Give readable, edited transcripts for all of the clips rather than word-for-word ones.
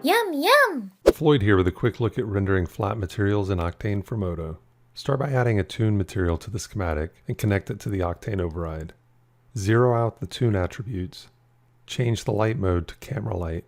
Yum, yum! Floyd here with a quick look at rendering flat materials in Octane for Modo. Start by adding a Toon material to the schematic and connect it to the Octane override. Zero out the Toon attributes, change the light mode to camera light,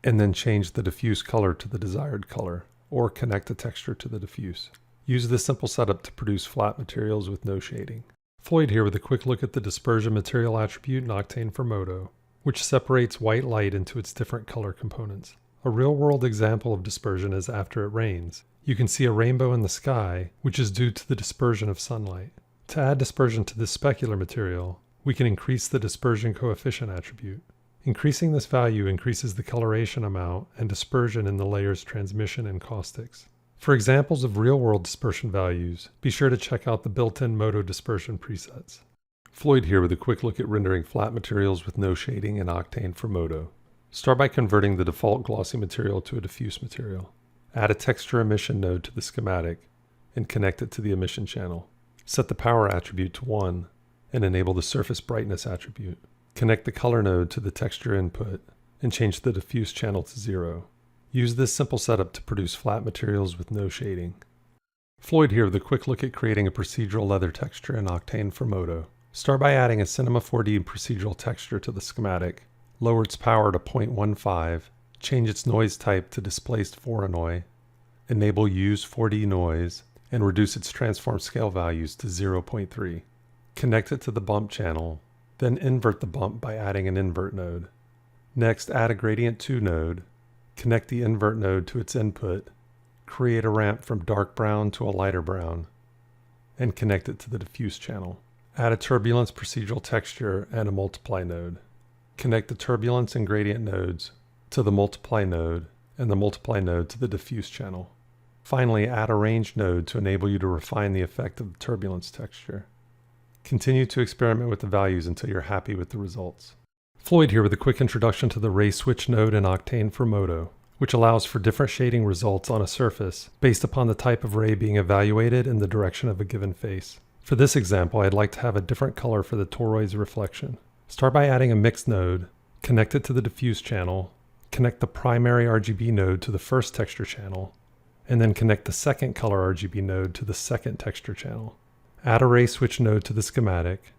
and then change the diffuse color to the desired color, or connect the texture to the diffuse. Use this simple setup to produce flat materials with no shading. Floyd here with a quick look at the Dispersion material attribute in Octane for Modo, which separates white light into its different color components. A real-world example of dispersion is after it rains. You can see a rainbow in the sky, which is due to the dispersion of sunlight. To add dispersion to this specular material, we can increase the dispersion coefficient attribute. Increasing this value increases the coloration amount and dispersion in the layer's transmission and caustics. For examples of real-world dispersion values, be sure to check out the built-in Modo dispersion presets. Floyd here with a quick look at rendering flat materials with no shading in Octane for Modo. Start by converting the default glossy material to a diffuse material. Add a texture emission node to the schematic and connect it to the emission channel. Set the power attribute to 1 and enable the surface brightness attribute. Connect the color node to the texture input and change the diffuse channel to 0. Use this simple setup to produce flat materials with no shading. Floyd here with a quick look at creating a procedural leather texture in Octane for Modo. Start by adding a Cinema 4D procedural texture to the schematic. Lower its power to 0.15, change its noise type to displaced Voronoi, enable Use 4D noise, and reduce its transform scale values to 0.3. Connect it to the bump channel, then invert the bump by adding an Invert Node. Next, add a Gradient 2 node, connect the Invert Node to its input, create a ramp from dark brown to a lighter brown, and connect it to the diffuse channel. Add a Turbulence Procedural Texture and a Multiply node. Connect the Turbulence and Gradient nodes to the Multiply node and the Multiply node to the Diffuse channel. Finally, add a Range node to enable you to refine the effect of the Turbulence texture. Continue to experiment with the values until you're happy with the results. Floyd here with a quick introduction to the Ray Switch node in Octane for Modo, which allows for different shading results on a surface based upon the type of ray being evaluated in the direction of a given face. For this example, I'd like to have a different color for the toroid's reflection. Start by adding a Mix node, connect it to the Diffuse channel, connect the primary RGB node to the first texture channel, and then connect the second color RGB node to the second texture channel. Add a Ray Switch node to the schematic,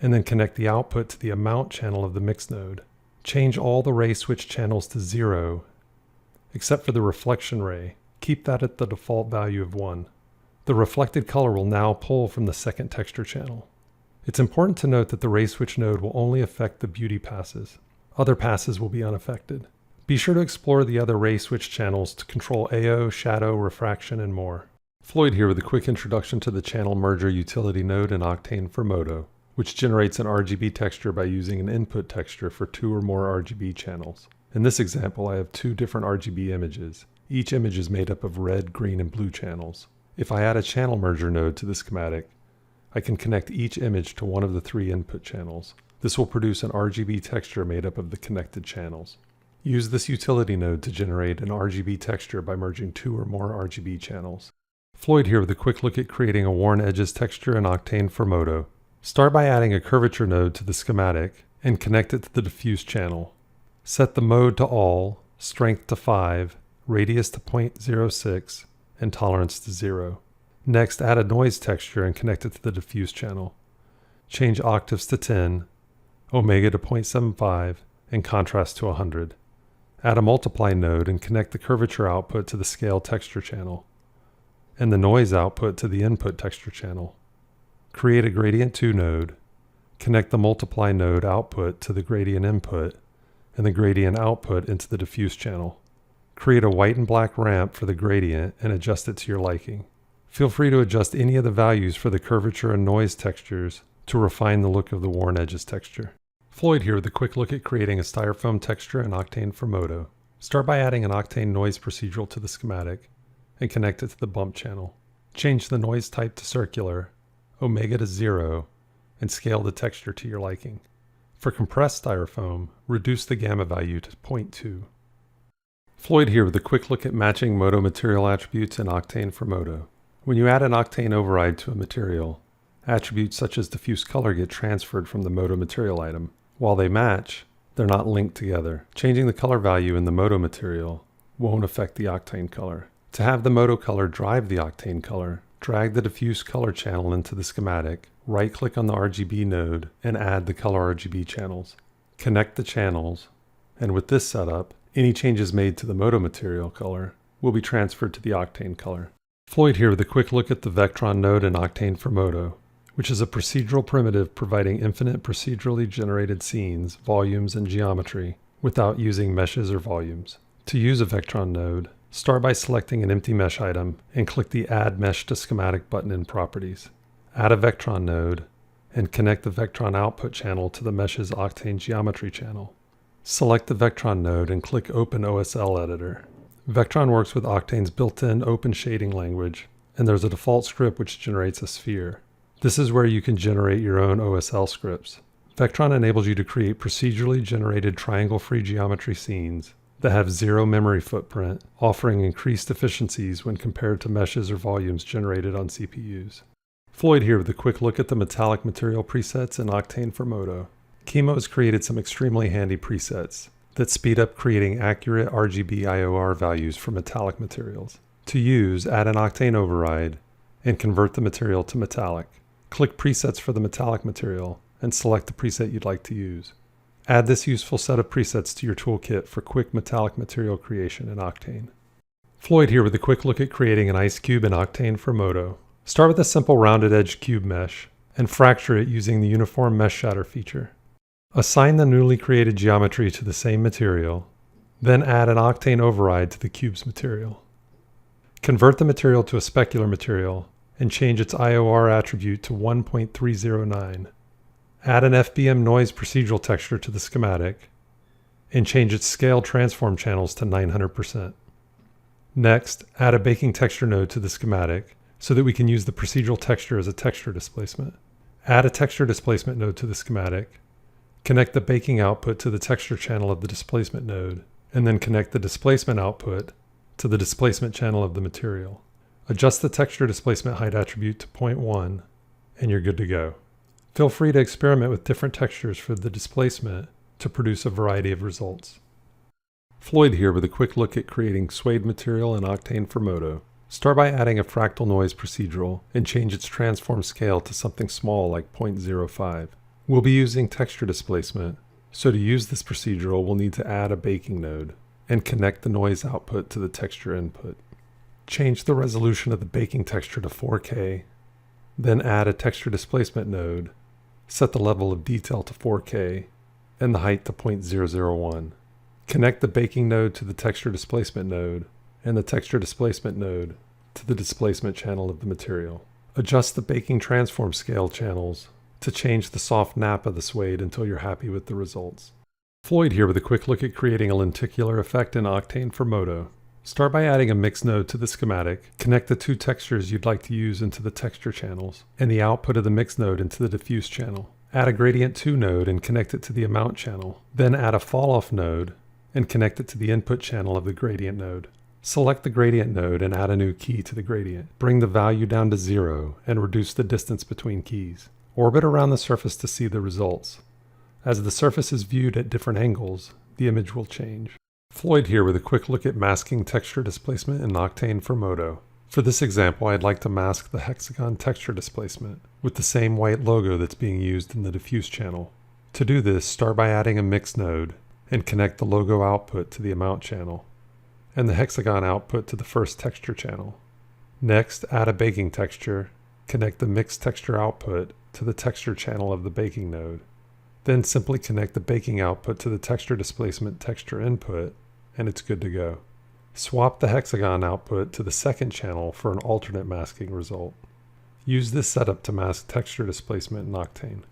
and then connect the output to the Amount channel of the Mix node. Change all the Ray Switch channels to 0, except for the Reflection ray. Keep that at the default value of 1. The reflected color will now pull from the second texture channel. It's important to note that the Ray Switch node will only affect the beauty passes. Other passes will be unaffected. Be sure to explore the other Ray Switch channels to control AO, shadow, refraction, and more. Floyd here with a quick introduction to the Channel Merger utility node in Octane for Modo, which generates an RGB texture by using an input texture for 2 or more RGB channels. In this example, I have 2 different RGB images. Each image is made up of red, green, and blue channels. If I add a Channel Merger node to the schematic, I can connect each image to one of the 3 input channels. This will produce an RGB texture made up of the connected channels. Use this utility node to generate an RGB texture by merging 2 or more RGB channels. Floyd here with a quick look at creating a Worn Edges texture in Octane for Modo. Start by adding a Curvature node to the schematic and connect it to the Diffuse channel. Set the mode to All, Strength to 5, Radius to 0.06, and Tolerance to 0. Next, add a Noise texture and connect it to the Diffuse channel. Change Octaves to 10, Omega to 0.75, and Contrast to 100. Add a Multiply node and connect the Curvature output to the Scale texture channel, and the Noise output to the Input texture channel. Create a Gradient 2 node, connect the Multiply node output to the Gradient input, and the Gradient output into the Diffuse channel. Create a white and black ramp for the gradient and adjust it to your liking. Feel free to adjust any of the values for the Curvature and Noise textures to refine the look of the Worn Edges texture. Floyd here with a quick look at creating a Styrofoam texture in Octane for Modo. Start by adding an Octane Noise Procedural to the schematic and connect it to the Bump channel. Change the noise type to Circular, Omega to 0, and scale the texture to your liking. For compressed Styrofoam, reduce the gamma value to 0.2. Floyd here with a quick look at matching Modo material attributes in Octane for Modo. When you add an Octane override to a material, attributes such as diffuse color get transferred from the Modo material item. While they match, They're not linked together. Changing the color value in the Modo material won't affect the Octane color. To have the Modo color drive the Octane color, drag the diffuse color channel into the schematic, right-click on the RGB node, and add the color RGB channels. Connect the channels, and with this setup, any changes made to the Modo material color will be transferred to the Octane color. Floyd here with a quick look at the Vectron Node in Octane for Modo, which is a procedural primitive providing infinite procedurally generated scenes, volumes, and geometry without using meshes or volumes. To use a Vectron node, start by selecting an empty mesh item and click the Add Mesh to Schematic button in Properties. Add a Vectron node and connect the Vectron output channel to the mesh's Octane geometry channel. Select the Vectron node and click Open OSL Editor. Vectron works with Octane's built-in open shading language, and there's a default script which generates a sphere. This is where you can generate your own OSL scripts. Vectron enables you to create procedurally generated triangle-free geometry scenes that have zero memory footprint, offering increased efficiencies when compared to meshes or volumes generated on CPUs. Floyd here with a quick look at the metallic material presets in Octane for Modo. Chemo has created some extremely handy presets that speed up creating accurate RGB IOR values for metallic materials. To use, add an Octane override and convert the material to metallic. Click Presets for the metallic material and select the preset you'd like to use. Add this useful set of presets to your toolkit for quick metallic material creation in Octane. Floyd here with a quick look at creating an ice cube in Octane for Modo. Start with a simple rounded edge cube mesh and fracture it using the Uniform Mesh Shatter feature. Assign the newly created geometry to the same material, then add an Octane override to the cube's material. Convert the material to a specular material and change its IOR attribute to 1.309. Add an FBM noise procedural texture to the schematic and change its scale transform channels to 900%. Next, add a baking texture node to the schematic so that we can use the procedural texture as a texture displacement. Add a texture displacement node to the schematic, connect the baking output to the texture channel of the displacement node, and then connect the displacement output to the displacement channel of the material. Adjust the texture displacement height attribute to 0.1 and you're good to go. Feel free to experiment with different textures for the displacement to produce a variety of results. Floyd here with a quick look at creating Suede Material in Octane for Modo. Start by adding a fractal noise procedural and change its transform scale to something small like 0.05. We'll be using texture displacement, so to use this procedural we'll need to add a baking node and connect the noise output to the texture input. Change the resolution of the baking texture to 4K, then add a texture displacement node, set the level of detail to 4K, and the height to 0.001. Connect the baking node to the texture displacement node, and the texture displacement node to the displacement channel of the material. Adjust the baking transform scale channels to change the soft nap of the suede until you're happy with the results. Floyd here with a quick look at creating a lenticular effect in Octane for Modo. Start by adding a mix node to the schematic, connect the two textures you'd like to use into the texture channels, and the output of the mix node into the diffuse channel. Add a gradient 2 node and connect it to the amount channel. Then add a fall-off node and connect it to the input channel of the gradient node. Select the gradient node and add a new key to the gradient. Bring the value down to 0 and reduce the distance between keys. Orbit around the surface to see the results. As the surface is viewed at different angles, the image will change. Floyd here with a quick look at masking texture displacement in Octane for Modo. For this example, I'd like to mask the hexagon texture displacement with the same white logo that's being used in the diffuse channel. To do this, start by adding a mix node and connect the logo output to the amount channel and the hexagon output to the first texture channel. Next, add a baking texture, connect the mix texture output to the texture channel of the baking node. Then simply connect the baking output to the texture displacement texture input, and it's good to go. Swap the hexagon output to the second channel for an alternate masking result. Use this setup to mask texture displacement in Octane.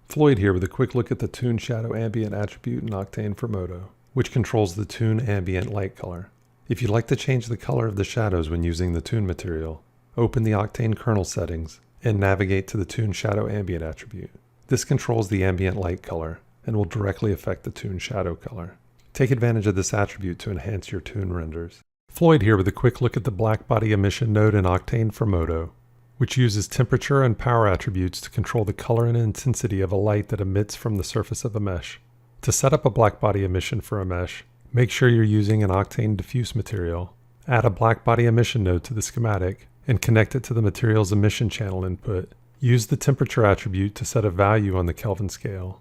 Floyd here with a quick look at the Toon Shadow Ambient attribute in Octane for Modo, which controls the Toon Ambient light color. If you'd like to change the color of the shadows when using the Toon material, open the Octane kernel settings and navigate to the Toon Shadow Ambient attribute. This controls the ambient light color and will directly affect the Toon shadow color. Take advantage of this attribute to enhance your Toon renders. Floyd here with a quick look at the Blackbody Emission node in Octane for Modo, which uses temperature and power attributes to control the color and intensity of a light that emits from the surface of a mesh. To set up a blackbody emission for a mesh, make sure you're using an Octane diffuse material. Add a Blackbody Emission node to the schematic and connect it to the material's emission channel input. Use the temperature attribute to set a value on the Kelvin scale,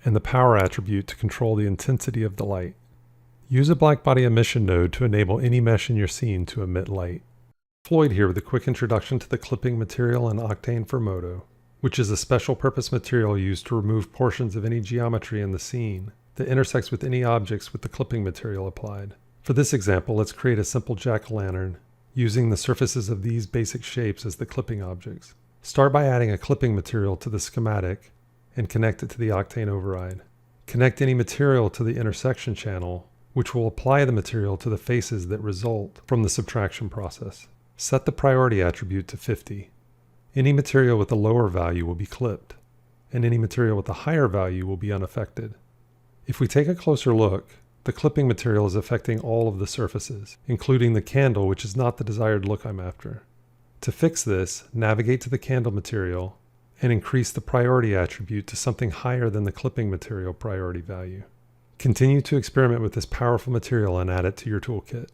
and the power attribute to control the intensity of the light. Use a Blackbody Emission node to enable any mesh in your scene to emit light. Floyd here with a quick introduction to the clipping material in Octane for Modo, which is a special purpose material used to remove portions of any geometry in the scene that intersects with any objects with the clipping material applied. For this example, let's create a simple jack-o'-lantern using the surfaces of these basic shapes as the clipping objects. Start by adding a clipping material to the schematic and connect it to the Octane override. Connect any material to the intersection channel, which will apply the material to the faces that result from the subtraction process. Set the priority attribute to 50. Any material with a lower value will be clipped, and any material with a higher value will be unaffected. If we take a closer look, the clipping material is affecting all of the surfaces, including the candle, which is not the desired look I'm after. To fix this, navigate to the candle material and increase the priority attribute to something higher than the clipping material priority value. Continue to experiment with this powerful material and add it to your toolkit.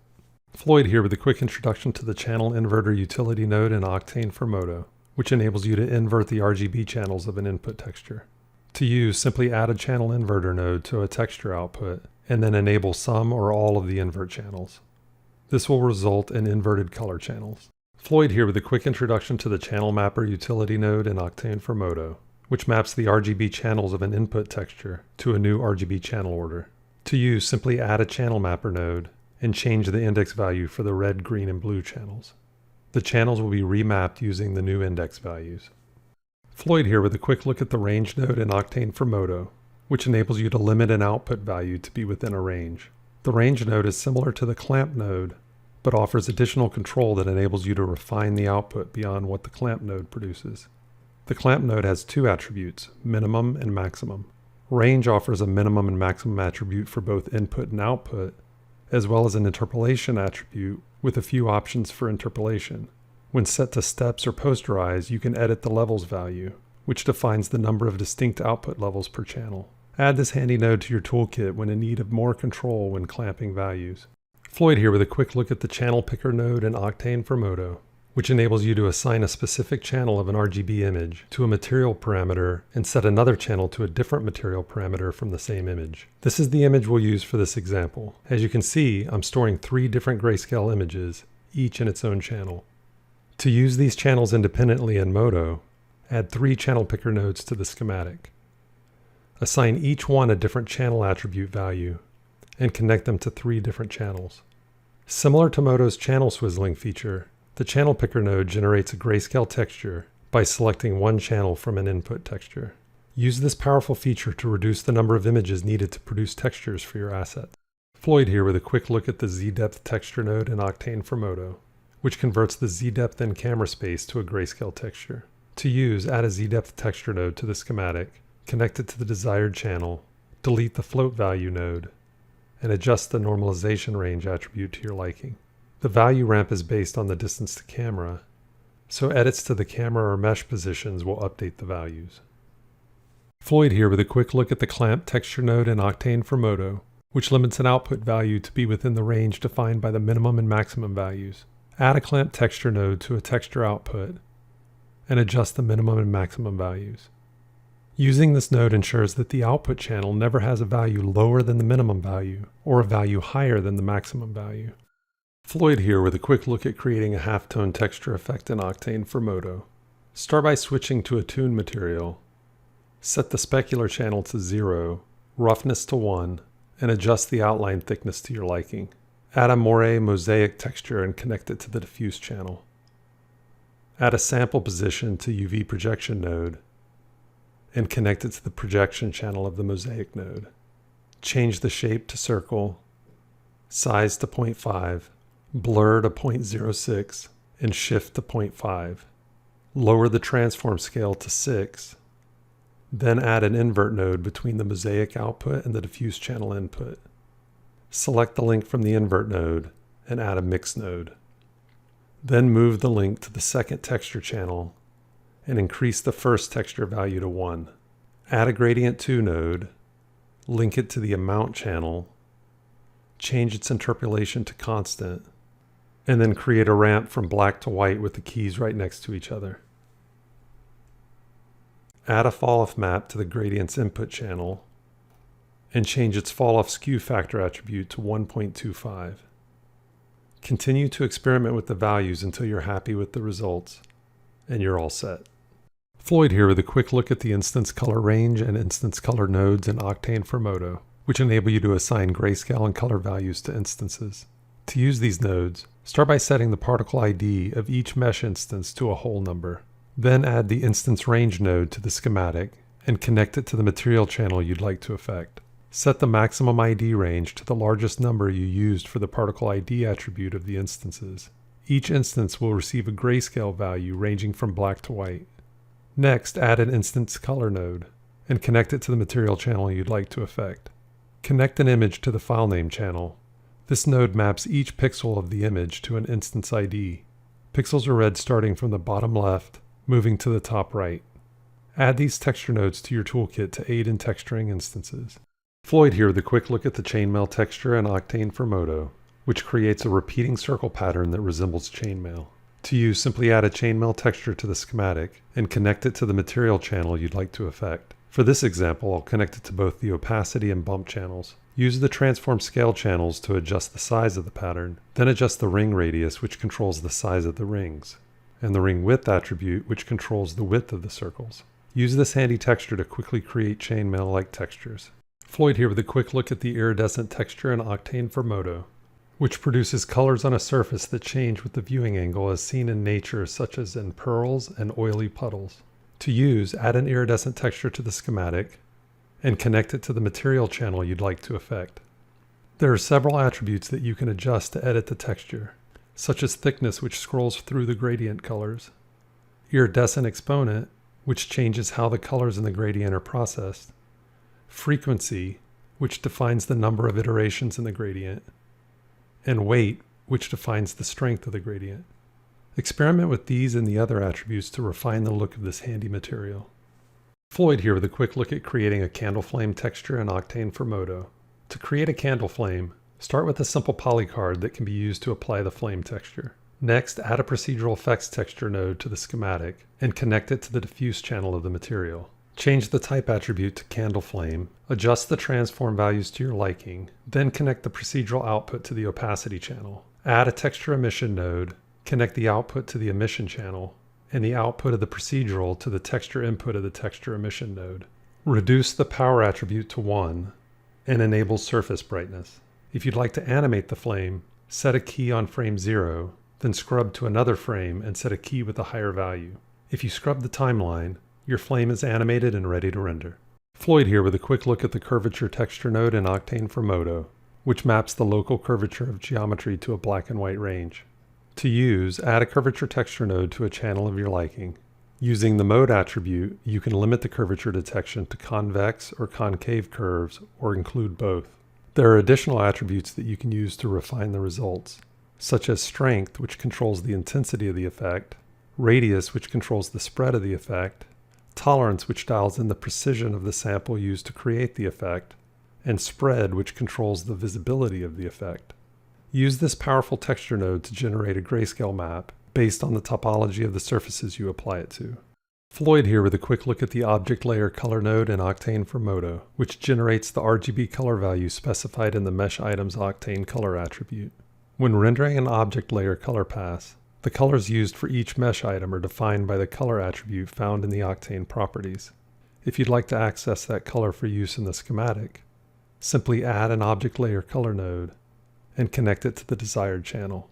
Floyd here with a quick introduction to the Channel Inverter utility node in Octane for Modo, which enables you to invert the RGB channels of an input texture. To use, simply add a channel inverter node to a texture output, and then enable some or all of the invert channels. This will result in inverted color channels. Floyd here with a quick introduction to the Channel Mapper utility node in Octane for Modo, which maps the RGB channels of an input texture to a new RGB channel order. To use, simply add a Channel Mapper node and change the index value for the red, green, and blue channels. The channels will be remapped using the new index values. Floyd here with a quick look at the range node in Octane for Modo, which enables you to limit an output value to be within a range. The range node is similar to the clamp node, but offers additional control that enables you to refine the output beyond what the clamp node produces. The clamp node has two attributes, minimum and maximum. Range offers a minimum and maximum attribute for both input and output, as well as an interpolation attribute with a few options for interpolation. When set to steps or posterize, you can edit the levels value, which defines the number of distinct output levels per channel. Add this handy node to your toolkit when in need of more control when clamping values. Floyd here with a quick look at the Channel Picker node in Octane for Modo, which enables you to assign a specific channel of an RGB image to a material parameter and set another channel to a different material parameter from the same image. This is the image we'll use for this example. As you can see, I'm storing 3 different grayscale images, each in its own channel. To use these channels independently in Modo, add 3 Channel Picker nodes to the schematic. Assign each one a different channel attribute value and connect them to 3 different channels. Similar to Modo's channel swizzling feature, the Channel Picker node generates a grayscale texture by selecting one channel from an input texture. Use this powerful feature to reduce the number of images needed to produce textures for your asset. Floyd here with a quick look at the Z-Depth Texture node in Octane for Modo, which converts the Z-Depth in camera space to a grayscale texture. To use, add a Z-Depth Texture node to the schematic, connect it to the desired channel, delete the float value node, and adjust the normalization range attribute to your liking. The value ramp is based on the distance to camera, so edits to the camera or mesh positions will update the values. Floyd here with a quick look at the Clamp Texture node in Octane for Modo, which limits an output value to be within the range defined by the minimum and maximum values. Add a Clamp Texture node to a texture output, and adjust the minimum and maximum values. Using this node ensures that the output channel never has a value lower than the minimum value or a value higher than the maximum value. Floyd here with a quick look at creating a halftone texture effect in Octane for Modo. Start by switching to a Toon Material. Set the specular channel to 0, roughness to 1, and adjust the outline thickness to your liking. Add a moire mosaic texture and connect it to the diffuse channel. Add a sample position to UV projection node and connect it to the projection channel of the mosaic node. Change the shape to circle, size to 0.5, blur to 0.06, and shift to 0.5. Lower the transform scale to 6. Then add an invert node between the mosaic output and the diffuse channel input. Select the link from the invert node and add a mix node. Then move the link to the second texture channel and increase the first texture value to 1. Add a Gradient 2 node, link it to the Amount channel, change its interpolation to constant, and then create a ramp from black to white with the keys right next to each other. Add a fall-off map to the gradient's input channel, and change its fall-off skew factor attribute to 1.25. Continue to experiment with the values until you're happy with the results, and you're all set. Floyd here with a quick look at the instance color range and instance color nodes in Octane for Modo, which enable you to assign grayscale and color values to instances. To use these nodes, start by setting the particle ID of each mesh instance to a whole number. Then add the instance range node to the schematic and connect it to the material channel you'd like to affect. Set the maximum ID range to the largest number you used for the particle ID attribute of the instances. Each instance will receive a grayscale value ranging from black to white. Next, add an instance color node and connect it to the material channel you'd like to affect. Connect an image to the file name channel. This node maps each pixel of the image to an instance ID. Pixels are read starting from the bottom left, moving to the top right. Add these texture nodes to your toolkit to aid in texturing instances. Floyd here with a quick look at the Chainmail Texture and Octane for Modo, which creates a repeating circle pattern that resembles chainmail. To use, simply add a Chainmail Texture to the schematic and connect it to the material channel you'd like to affect. For this example, I'll connect it to both the opacity and bump channels. Use the transform scale channels to adjust the size of the pattern, then adjust the ring radius, which controls the size of the rings, and the ring width attribute, which controls the width of the circles. Use this handy texture to quickly create chainmail-like textures. Floyd here with a quick look at the Iridescent Texture and Octane for Modo, which produces colors on a surface that change with the viewing angle as seen in nature, such as in pearls and oily puddles. To use, add an iridescent texture to the schematic and connect it to the material channel you'd like to affect. There are several attributes that you can adjust to edit the texture, such as thickness, which scrolls through the gradient colors, iridescent exponent, which changes how the colors in the gradient are processed, frequency, which defines the number of iterations in the gradient, and weight, which defines the strength of the gradient. Experiment with these and the other attributes to refine the look of this handy material. Floyd here with a quick look at creating a candle flame texture in Octane for Modo. To create a candle flame, start with a simple poly card that can be used to apply the flame texture. Next, add a Procedural Effects texture node to the schematic and connect it to the diffuse channel of the material. Change the type attribute to candle flame, adjust the transform values to your liking, then connect the procedural output to the opacity channel. Add a texture emission node, connect the output to the emission channel, and the output of the procedural to the texture input of the texture emission node. Reduce the power attribute to 1 and enable surface brightness. If you'd like to animate the flame, set a key on frame 0, then scrub to another frame and set a key with a higher value. If you scrub the timeline, your flame is animated and ready to render. Floyd here with a quick look at the Curvature texture node in Octane for Modo, which maps the local curvature of geometry to a black and white range. To use, add a Curvature texture node to a channel of your liking. Using the mode attribute, you can limit the curvature detection to convex or concave curves, or include both. There are additional attributes that you can use to refine the results, such as strength, which controls the intensity of the effect, radius, which controls the spread of the effect, tolerance, which dials in the precision of the sample used to create the effect, and spread, which controls the visibility of the effect. Use this powerful texture node to generate a grayscale map based on the topology of the surfaces you apply it to. Floyd here with a quick look at the Object Layer Color node in Octane for Modo, which generates the RGB color value specified in the Mesh Items Octane color attribute. When rendering an object layer color pass, the colors used for each mesh item are defined by the color attribute found in the Octane properties. If you'd like to access that color for use in the schematic, simply add an Object Layer Color node and connect it to the desired channel.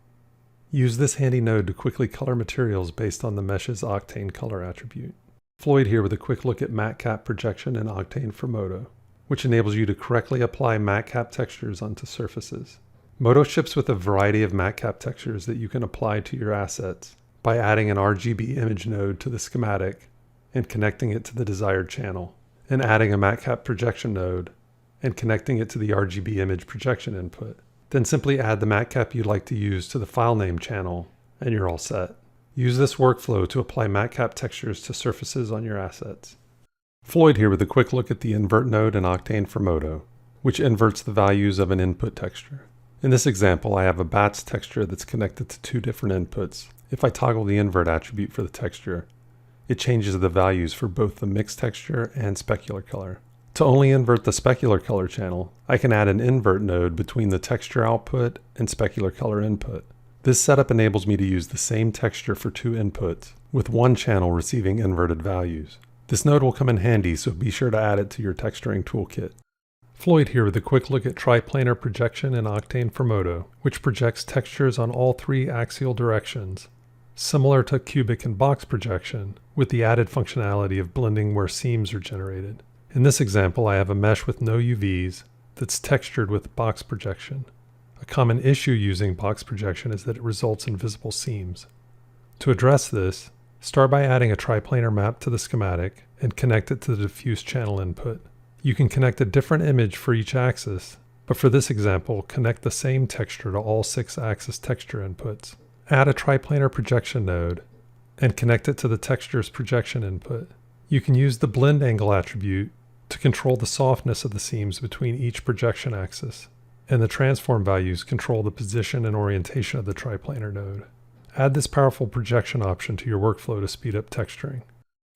Use this handy node to quickly color materials based on the mesh's Octane color attribute. Floyd here with a quick look at MatCap Projection in Octane for Modo, which enables you to correctly apply MatCap textures onto surfaces. Modo ships with a variety of MatCap textures that you can apply to your assets by adding an RGB image node to the schematic and connecting it to the desired channel, and adding a MatCap Projection node and connecting it to the RGB image projection input. Then simply add the MatCap you'd like to use to the file name channel, and you're all set. Use this workflow to apply MatCap textures to surfaces on your assets. Floyd here with a quick look at the Invert Node in Octane for Modo, which inverts the values of an input texture. In this example, I have a bats texture that's connected to two different inputs. If I toggle the invert attribute for the texture, it changes the values for both the mixed texture and specular color. To only invert the specular color channel, I can add an invert node between the texture output and specular color input. This setup enables me to use the same texture for two inputs, with one channel receiving inverted values. This node will come in handy, so be sure to add it to your texturing toolkit. Floyd here with a quick look at Tri-Planar Projection in Octane for Modo, which projects textures on all three axial directions, similar to cubic and box projection, with the added functionality of blending where seams are generated. In this example, I have a mesh with no UVs that's textured with box projection. A common issue using box projection is that it results in visible seams. To address this, start by adding a triplanar map to the schematic and connect it to the diffuse channel input. You can connect a different image for each axis, but for this example, connect the same texture to all 6 axis texture inputs. Add a triplanar projection node and connect it to the texture's projection input. You can use the blend angle attribute to control the softness of the seams between each projection axis, and the transform values control the position and orientation of the triplanar node. Add this powerful projection option to your workflow to speed up texturing.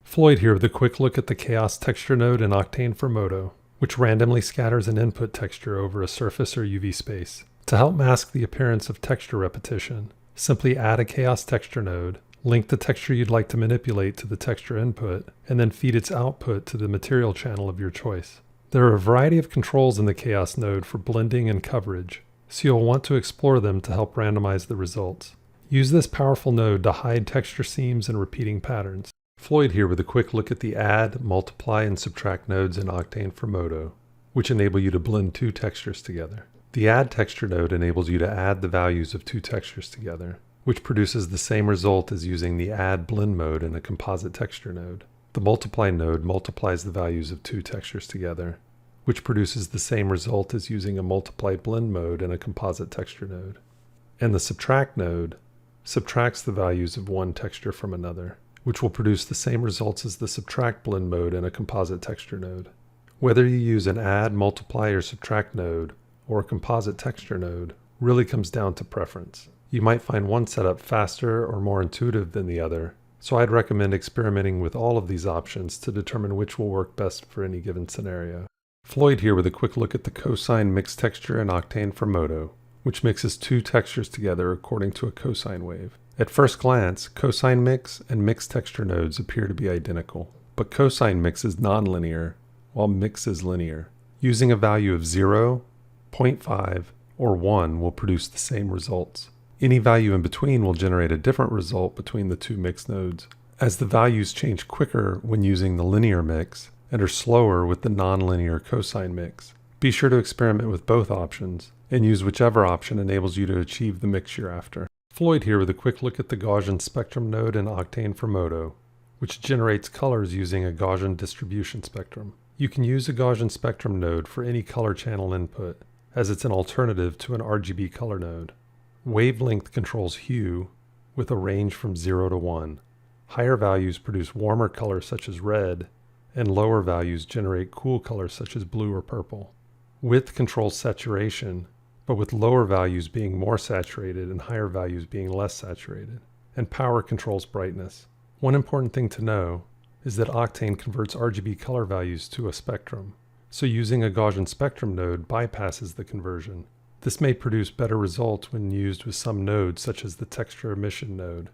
Floyd here with a quick look at the Chaos Texture node in Octane for Modo, which randomly scatters an input texture over a surface or UV space. To help mask the appearance of texture repetition, simply add a Chaos Texture node, link the texture you'd like to manipulate to the texture input, and then feed its output to the material channel of your choice. There are a variety of controls in the Chaos node for blending and coverage, so you'll want to explore them to help randomize the results. Use this powerful node to hide texture seams and repeating patterns. Floyd here with a quick look at the add, multiply, and subtract nodes in Octane for Modo, which enable you to blend two textures together. The add texture node enables you to add the values of two textures together, which produces the same result as using the add blend mode in a composite texture node. The multiply node multiplies the values of two textures together, which produces the same result as using a multiply blend mode in a composite texture node. And the subtract node subtracts the values of one texture from another, which will produce the same results as the subtract blend mode in a composite texture node. Whether you use an add, multiply, or subtract node, or a composite texture node, really comes down to preference. You might find one setup faster or more intuitive than the other, so I'd recommend experimenting with all of these options to determine which will work best for any given scenario. Floyd here with a quick look at the Cosine mixed texture in Octane for Modo, which mixes two textures together according to a cosine wave. At first glance, cosine mix and mixed texture nodes appear to be identical, but cosine mix is nonlinear, while mix is linear. Using a value of 0, 0.5, or 1 will produce the same results. Any value in between will generate a different result between the two mixed nodes, as the values change quicker when using the linear mix and are slower with the nonlinear cosine mix. Be sure to experiment with both options, and use whichever option enables you to achieve the mix you're after. Floyd here with a quick look at the Gaussian spectrum node in Octane for Modo, which generates colors using a Gaussian distribution spectrum. You can use a Gaussian spectrum node for any color channel input, as it's an alternative to an RGB color node. Wavelength controls hue with a range from 0 to 1. Higher values produce warmer colors such as red, and lower values generate cool colors such as blue or purple. Width controls saturation, but with lower values being more saturated and higher values being less saturated. And power controls brightness. One important thing to know is that Octane converts RGB color values to a spectrum, so using a Gaussian spectrum node bypasses the conversion. This may produce better results when used with some nodes such as the Texture Emission node.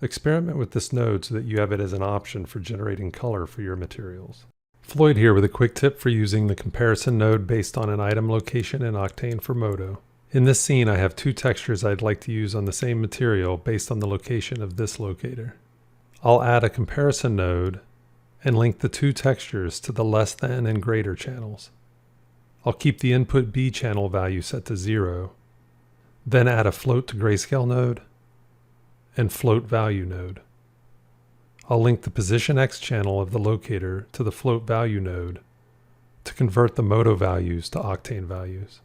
Experiment with this node so that you have it as an option for generating color for your materials. Floyd here with a quick tip for using the comparison node based on an item location in Octane for Modo. In this scene, I have two textures I'd like to use on the same material based on the location of this locator. I'll add a comparison node and link the two textures to the less than and greater channels. I'll keep the input B channel value set to 0, then add a float to grayscale node and float value node. I'll link the position X channel of the locator to the float value node to convert the Modo values to Octane values.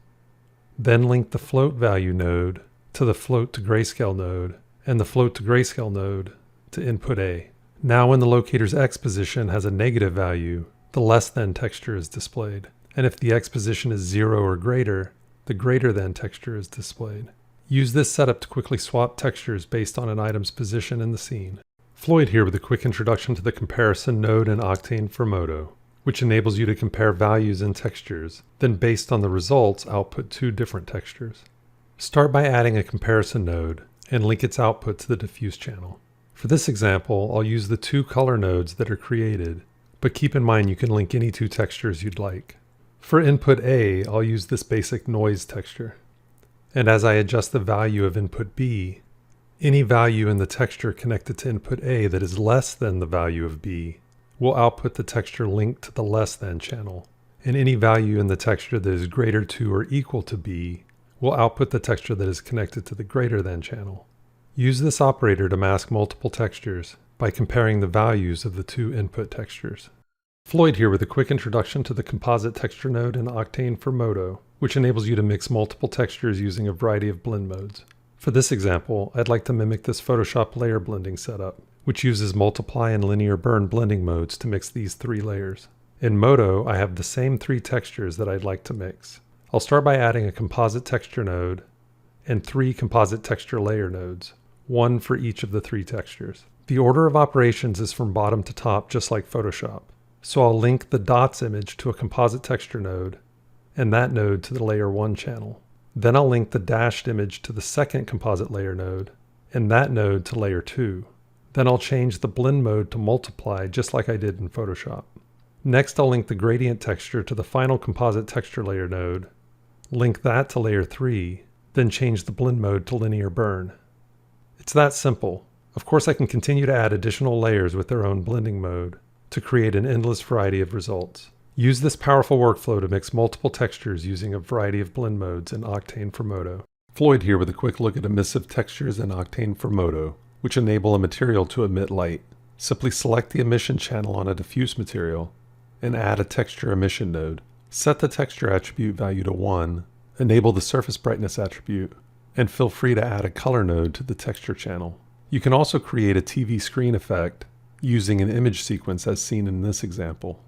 Then link the float value node to the float to grayscale node and the float to grayscale node to input A. Now when the locator's X position has a negative value, the less than texture is displayed. And if the X position is 0 or greater, the greater than texture is displayed. Use this setup to quickly swap textures based on an item's position in the scene. Floyd here with a quick introduction to the comparison node in Octane for Modo, which enables you to compare values in textures, then based on the results, output two different textures. Start by adding a comparison node and link its output to the diffuse channel. For this example, I'll use the two color nodes that are created, but keep in mind you can link any two textures you'd like. For input A, I'll use this basic noise texture. And as I adjust the value of input B, any value in the texture connected to input A that is less than the value of B will output the texture linked to the less than channel, and any value in the texture that is greater to or equal to B will output the texture that is connected to the greater than channel. Use this operator to mask multiple textures by comparing the values of the two input textures. Floyd here with a quick introduction to the Composite Texture node in Octane for Modo, which enables you to mix multiple textures using a variety of blend modes. For this example, I'd like to mimic this Photoshop layer blending setup, which uses multiply and linear burn blending modes to mix these three layers. In Modo, I have the same three textures that I'd like to mix. I'll start by adding a Composite Texture node and three Composite Texture layer nodes, one for each of the three textures. The order of operations is from bottom to top, just like Photoshop. So I'll link the dots image to a Composite Texture node and that node to the layer 1 channel. Then I'll link the dashed image to the second composite layer node and that node to layer 2. Then I'll change the blend mode to multiply just like I did in Photoshop. Next I'll link the gradient texture to the final Composite Texture layer node, link that to layer 3, then change the blend mode to linear burn. It's that simple. Of course I can continue to add additional layers with their own blending mode to create an endless variety of results. Use this powerful workflow to mix multiple textures using a variety of blend modes in Octane for Modo. Floyd here with a quick look at emissive textures in Octane for Modo, which enable a material to emit light. Simply select the emission channel on a diffuse material and add a texture emission node. Set the texture attribute value to 1, enable the surface brightness attribute, and feel free to add a color node to the texture channel. You can also create a TV screen effect using an image sequence as seen in this example.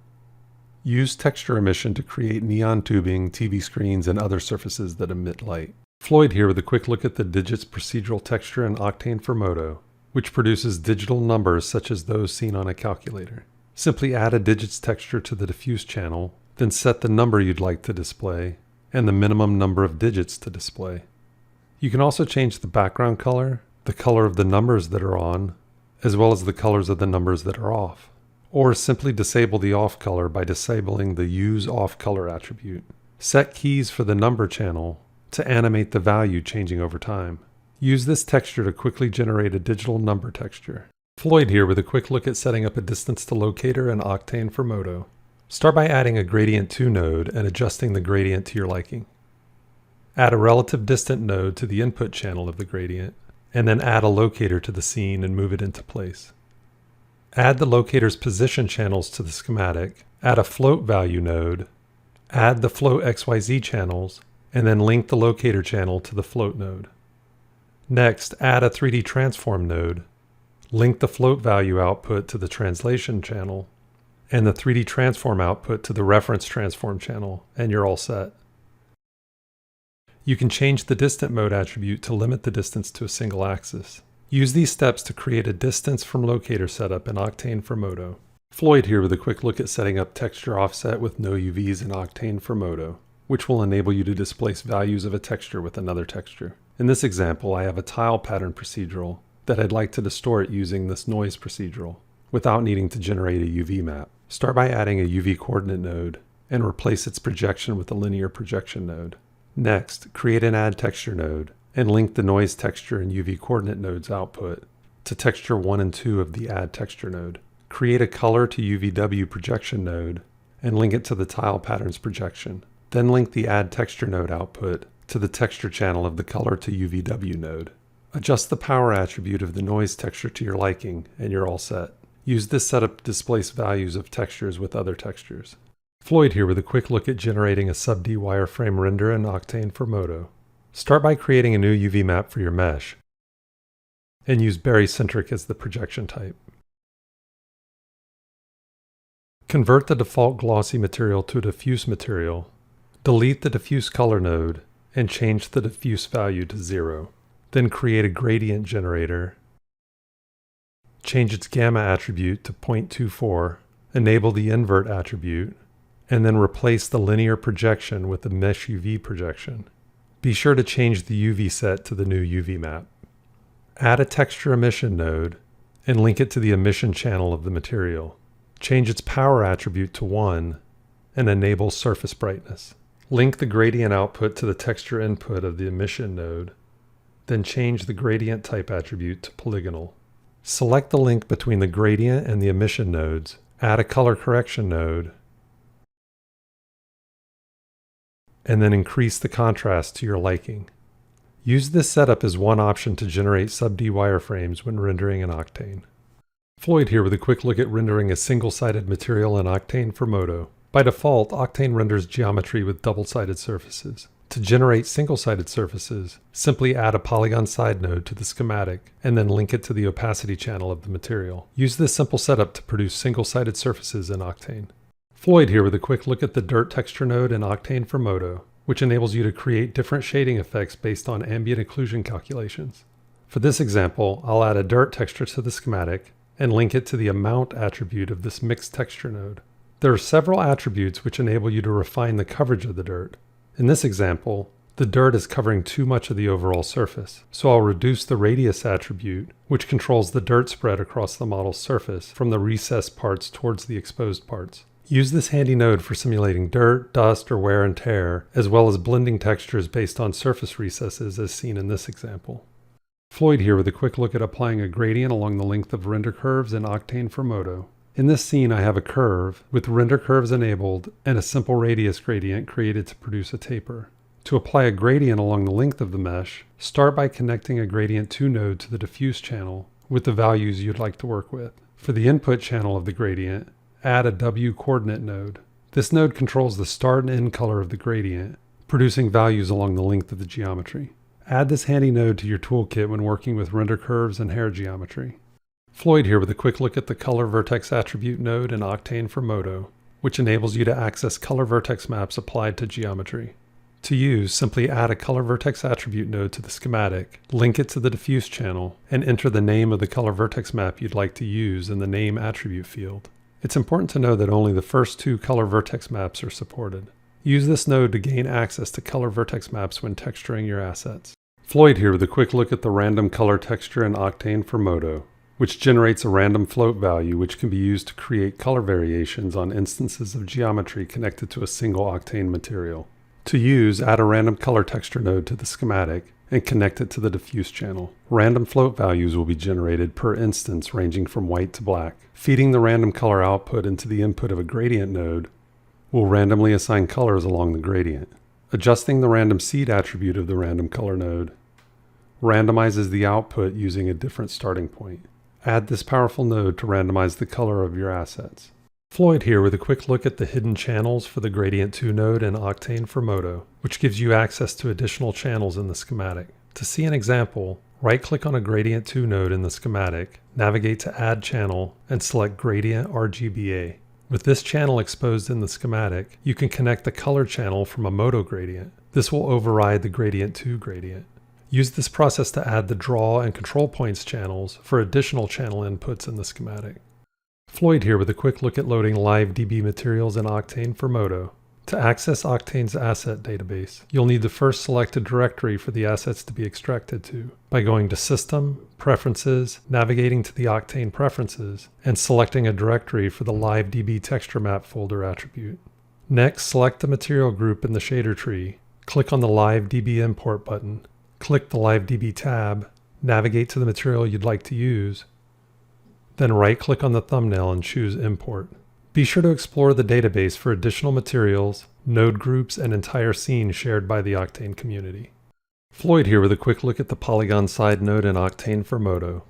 Use texture emission to create neon tubing, TV screens, and other surfaces that emit light. Floyd here with a quick look at the digits procedural texture in Octane for Modo, which produces digital numbers such as those seen on a calculator. Simply add a digits texture to the diffuse channel, then set the number you'd like to display and the minimum number of digits to display. You can also change the background color, the color of the numbers that are on, as well as the colors of the numbers that are off. Or simply disable the off color by disabling the Use Off Color attribute. Set keys for the number channel to animate the value changing over time. Use this texture to quickly generate a digital number texture. Floyd here with a quick look at setting up a distance to locator in Octane for Modo. Start by adding a gradient to node and adjusting the gradient to your liking. Add a relative distant node to the input channel of the gradient, and then add a locator to the scene and move it into place. Add the locator's position channels to the schematic, add a float value node, add the float XYZ channels, and then link the locator channel to the float node. Next, add a 3D transform node, link the float value output to the translation channel, and the 3D transform output to the reference transform channel, and you're all set. You can change the distant mode attribute to limit the distance to a single axis. Use these steps to create a distance from locator setup in Octane for Modo. Floyd here with a quick look at setting up texture offset with no UVs in Octane for Modo, which will enable you to displace values of a texture with another texture. In this example, I have a tile pattern procedural that I'd like to distort using this noise procedural without needing to generate a UV map. Start by adding a UV coordinate node and replace its projection with a linear projection node. Next, create an add texture node and link the noise texture and UV coordinate nodes output to texture 1 and 2 of the add texture node. Create a color to UVW projection node and link it to the tile patterns projection. Then link the add texture node output to the texture channel of the color to UVW node. Adjust the power attribute of the noise texture to your liking and you're all set. Use this setup to displace values of textures with other textures. Floyd here with a quick look at generating a sub-D wireframe render in Octane for Modo. Start by creating a new UV map for your mesh and use barycentric as the projection type. Convert the default glossy material to a diffuse material. Delete the diffuse color node and change the diffuse value to 0. Then create a gradient generator. Change its gamma attribute to 0.24. Enable the invert attribute, and then replace the linear projection with the Mesh UV projection. Be sure to change the UV set to the new UV map. Add a texture emission node and link it to the emission channel of the material. Change its power attribute to 1 and enable surface brightness. Link the gradient output to the texture input of the emission node, then change the gradient type attribute to polygonal. Select the link between the gradient and the emission nodes, add a color correction node, and then increase the contrast to your liking. Use this setup as one option to generate sub-D wireframes when rendering in Octane. Floyd here with a quick look at rendering a single-sided material in Octane for Modo. By default, Octane renders geometry with double-sided surfaces. To generate single-sided surfaces, simply add a Polygon Side node to the schematic and then link it to the opacity channel of the material. Use this simple setup to produce single-sided surfaces in Octane. Floyd here with a quick look at the Dirt Texture node in Octane for Modo, which enables you to create different shading effects based on ambient occlusion calculations. For this example, I'll add a dirt texture to the schematic and link it to the amount attribute of this mixed texture node. There are several attributes which enable you to refine the coverage of the dirt. In this example, the dirt is covering too much of the overall surface, so I'll reduce the radius attribute, which controls the dirt spread across the model's surface from the recessed parts towards the exposed parts. Use this handy node for simulating dirt, dust, or wear and tear, as well as blending textures based on surface recesses as seen in this example. Floyd here with a quick look at applying a gradient along the length of render curves in Octane for Modo. In this scene I have a curve with render curves enabled and a simple radius gradient created to produce a taper. To apply a gradient along the length of the mesh, start by connecting a gradient 2 node to the diffuse channel with the values you'd like to work with. For the input channel of the gradient, add a W coordinate node. This node controls the start and end color of the gradient, producing values along the length of the geometry. Add this handy node to your toolkit when working with render curves and hair geometry. Floyd here with a quick look at the Color Vertex attribute node in Octane for Modo, which enables you to access color vertex maps applied to geometry. To use, simply add a Color Vertex attribute node to the schematic, link it to the diffuse channel, and enter the name of the color vertex map you'd like to use in the name attribute field. It's important to know that only the first 2 color vertex maps are supported. Use this node to gain access to color vertex maps when texturing your assets. Floyd here with a quick look at the random color texture in Octane for Modo, which generates a random float value which can be used to create color variations on instances of geometry connected to a single Octane material. To use, add a random color texture node to the schematic and connect it to the diffuse channel. Random float values will be generated per instance ranging from white to black. Feeding the random color output into the input of a gradient node will randomly assign colors along the gradient. Adjusting the random seed attribute of the random color node randomizes the output using a different starting point. Add this powerful node to randomize the color of your assets. Floyd here with a quick look at the hidden channels for the Gradient 2 node in Octane for Modo, which gives you access to additional channels in the schematic. To see an example, right-click on a Gradient 2 node in the schematic, navigate to Add Channel, and select Gradient RGBA. With this channel exposed in the schematic, you can connect the color channel from a Modo gradient. This will override the Gradient 2 gradient. Use this process to add the draw and control points channels for additional channel inputs in the schematic. Floyd here with a quick look at loading live DB materials in Octane for Modo. To access Octane's asset database, you'll need to first select a directory for the assets to be extracted to by going to System, Preferences, navigating to the Octane Preferences, and selecting a directory for the live DB texture map folder attribute. Next, select the material group in the shader tree, click on the Live DB Import button, click the Live DB tab, navigate to the material you'd like to use, then right-click on the thumbnail and choose Import. Be sure to explore the database for additional materials, node groups, and entire scenes shared by the Octane community. Floyd here with a quick look at the Polygon Side node in Octane for Modo,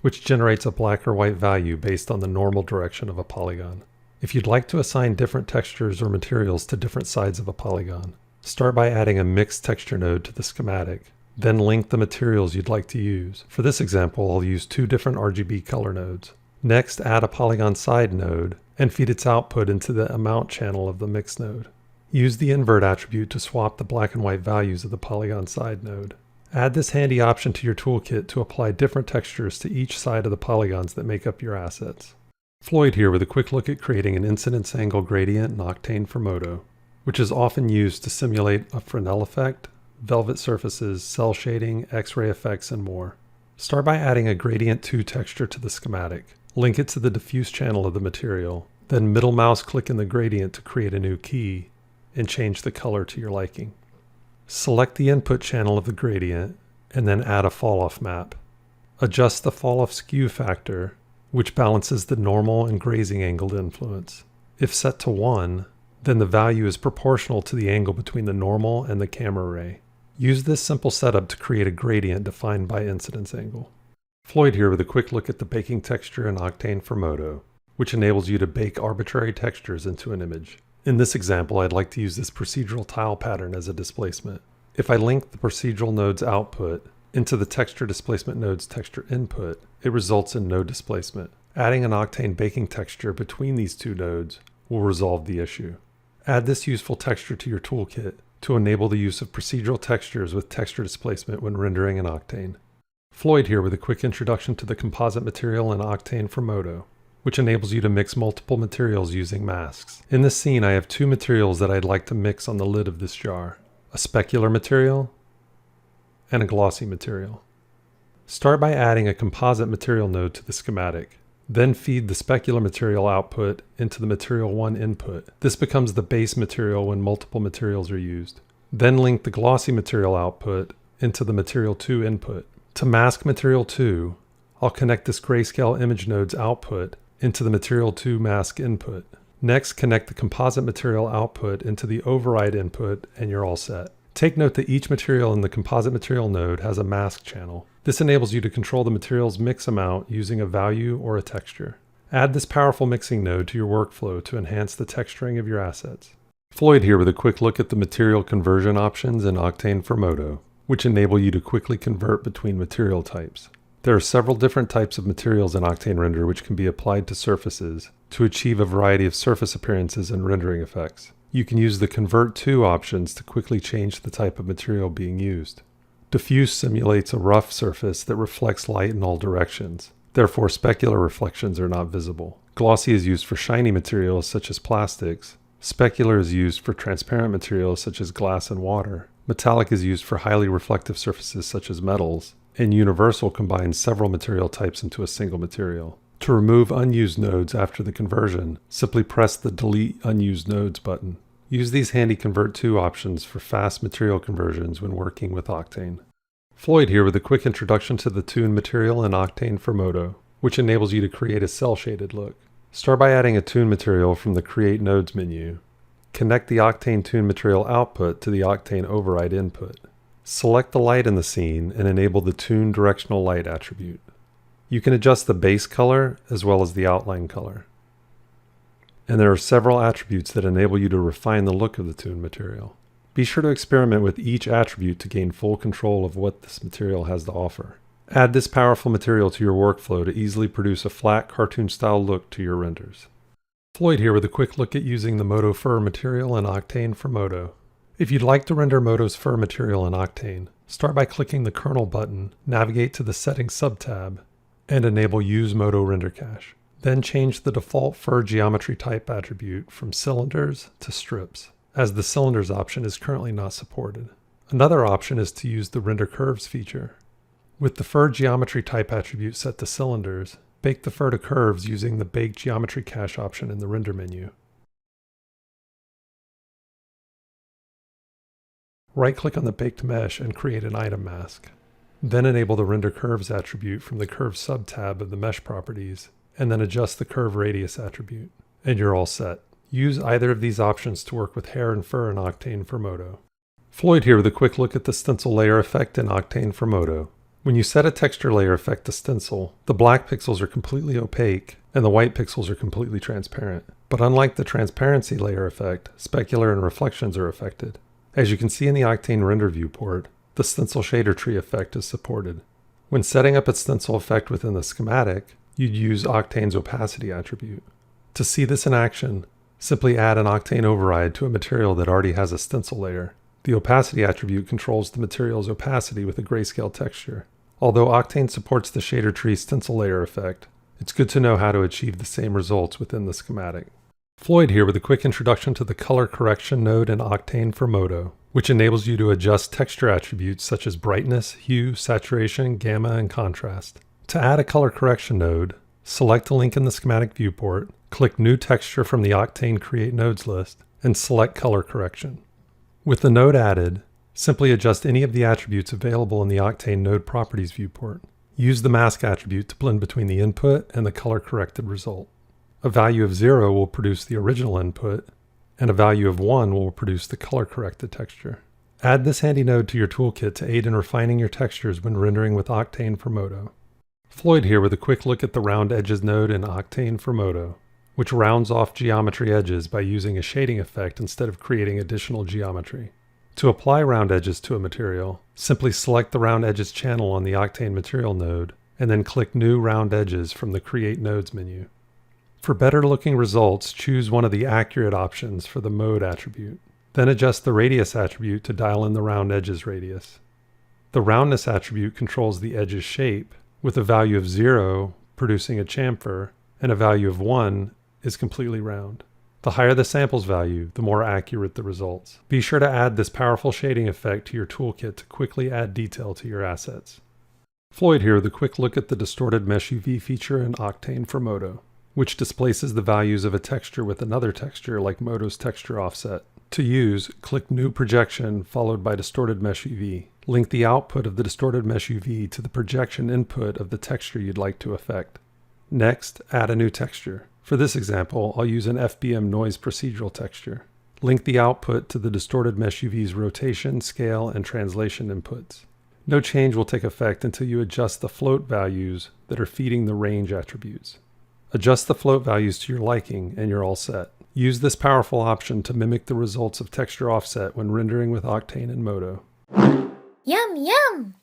which generates a black or white value based on the normal direction of a polygon. If you'd like to assign different textures or materials to different sides of a polygon, start by adding a mixed texture node to the schematic, then link the materials you'd like to use. For this example, I'll use 2 different RGB color nodes. Next, add a Polygon Side node and feed its output into the amount channel of the mix node. Use the invert attribute to swap the black and white values of the Polygon Side node. Add this handy option to your toolkit to apply different textures to each side of the polygons that make up your assets. Floyd here with a quick look at creating an incidence angle gradient in Octane for Modo, which is often used to simulate a Fresnel effect, velvet surfaces, cell shading, X-ray effects, and more. Start by adding a Gradient 2 texture to the schematic. Link it to the diffuse channel of the material, then middle mouse click in the gradient to create a new key, and change the color to your liking. Select the input channel of the gradient, and then add a fall-off map. Adjust the fall-off skew factor, which balances the normal and grazing angled influence. If set to 1, then the value is proportional to the angle between the normal and the camera ray. Use this simple setup to create a gradient defined by incidence angle. Floyd here with a quick look at the baking texture in Octane for Modo, which enables you to bake arbitrary textures into an image. In this example, I'd like to use this procedural tile pattern as a displacement. If I link the procedural node's output into the texture displacement node's texture input, it results in no displacement. Adding an Octane baking texture between these two nodes will resolve the issue. Add this useful texture to your toolkit to enable the use of procedural textures with texture displacement when rendering in Octane. Floyd here with a quick introduction to the composite material in Octane for Modo, which enables you to mix multiple materials using masks. In this scene, I have two materials that I'd like to mix on the lid of this jar: a specular material and a glossy material. Start by adding a composite material node to the schematic. Then feed the specular material output into the material 1 input. This becomes the base material when multiple materials are used. Then link the glossy material output into the material 2 input. To mask material 2, I'll connect this grayscale image node's output into the material 2 mask input. Next, connect the composite material output into the override input and you're all set. Take note that each material in the composite material node has a mask channel. This enables you to control the material's mix amount using a value or a texture. Add this powerful mixing node to your workflow to enhance the texturing of your assets. Floyd here with a quick look at the material conversion options in Octane for Modo, which enable you to quickly convert between material types. There are several different types of materials in Octane Render which can be applied to surfaces to achieve a variety of surface appearances and rendering effects. You can use the Convert To options to quickly change the type of material being used. Diffuse simulates a rough surface that reflects light in all directions. Therefore, specular reflections are not visible. Glossy is used for shiny materials such as plastics. Specular is used for transparent materials such as glass and water. Metallic is used for highly reflective surfaces such as metals. And Universal combines several material types into a single material. To remove unused nodes after the conversion, simply press the Delete Unused Nodes button. Use these handy Convert To options for fast material conversions when working with Octane. Floyd here with a quick introduction to the Toon material in Octane for Modo, which enables you to create a cell-shaded look. Start by adding a Toon material from the Create Nodes menu. Connect the Octane Toon material output to the Octane override input. Select the light in the scene and enable the Toon directional light attribute. You can adjust the base color as well as the outline color. And there are several attributes that enable you to refine the look of the Toon material. Be sure to experiment with each attribute to gain full control of what this material has to offer. Add this powerful material to your workflow to easily produce a flat cartoon-style look to your renders. Floyd here with a quick look at using the Modo Fur Material in Octane for Modo. If you'd like to render Modo's Fur Material in Octane, start by clicking the Kernel button, navigate to the Settings sub-tab, and enable Use Modo Render Cache. Then change the default fur geometry type attribute from cylinders to strips, as the cylinders option is currently not supported. Another option is to use the Render Curves feature. With the fur geometry type attribute set to cylinders, bake the fur to curves using the Bake Geometry Cache option in the render menu. Right-click on the baked mesh and create an item mask. Then enable the Render Curves attribute from the Curve sub-tab of the Mesh properties, and then adjust the Curve Radius attribute. And you're all set. Use either of these options to work with hair and fur in Octane for Modo. Floyd here with a quick look at the stencil layer effect in Octane for Modo. When you set a texture layer effect to stencil, the black pixels are completely opaque and the white pixels are completely transparent. But unlike the transparency layer effect, specular and reflections are affected. As you can see in the Octane render viewport, the stencil shader tree effect is supported. When setting up its stencil effect within the schematic, you'd use Octane's opacity attribute. To see this in action, simply add an Octane override to a material that already has a stencil layer. The opacity attribute controls the material's opacity with a grayscale texture. Although Octane supports the shader tree stencil layer effect, it's good to know how to achieve the same results within the schematic. Floyd here with a quick introduction to the color correction node in Octane for Modo, which enables you to adjust texture attributes such as brightness, hue, saturation, gamma, and contrast. To add a color correction node, select the link in the schematic viewport, click New Texture from the Octane Create Nodes list, and select Color Correction. With the node added, simply adjust any of the attributes available in the Octane Node Properties viewport. Use the mask attribute to blend between the input and the color-corrected result. A value of 0 will produce the original input, and a value of 1 will produce the color-corrected texture. Add this handy node to your toolkit to aid in refining your textures when rendering with Octane for Modo. Floyd here with a quick look at the Round Edges node in Octane for Modo, which rounds off geometry edges by using a shading effect instead of creating additional geometry. To apply round edges to a material, simply select the Round Edges channel on the Octane Material node, and then click New Round Edges from the Create Nodes menu. For better looking results, choose one of the accurate options for the Mode attribute. Then adjust the Radius attribute to dial in the Round Edges radius. The Roundness attribute controls the edge's shape, with a value of 0 producing a chamfer, and a value of 1 is completely round. The higher the samples value, the more accurate the results. Be sure to add this powerful shading effect to your toolkit to quickly add detail to your assets. Floyd here with a quick look at the Distorted Mesh UV feature in Octane for Modo, which displaces the values of a texture with another texture like Modo's texture offset. To use, click New Projection followed by Distorted Mesh UV. Link the output of the Distorted Mesh UV to the projection input of the texture you'd like to affect. Next, add a new texture. For this example, I'll use an FBM noise procedural texture. Link the output to the Distorted Mesh UV's rotation, scale, and translation inputs. No change will take effect until you adjust the float values that are feeding the range attributes. Adjust the float values to your liking and you're all set. Use this powerful option to mimic the results of texture offset when rendering with Octane and Modo. Yum yum!